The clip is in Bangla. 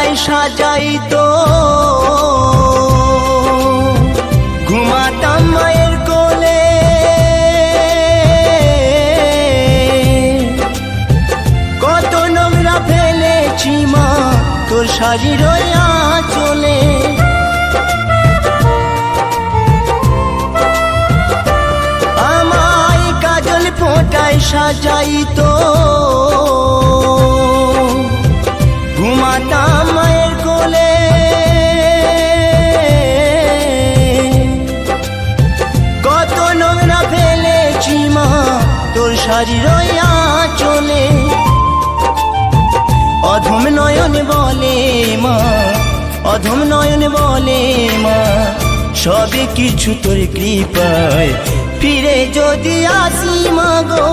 ফোঁটায় সাজাইতো ঘুমাতাম মায়ের কোলে। কত নোংরা ফেলেছি মা তোর শাড়ির আঁচলে। আমায় কাজল ফোঁটায় সাজাইতো ঘুমাতাম মায়ের কোলে। কত নোংরা ফেলেছি মা তোর শাড়ির আঁচলে। অধম নয়ন বলে মা, অধম নয়ন বলে মা, সবে কিছু তোর কৃপায় ফিরে যদি আসি মা গো।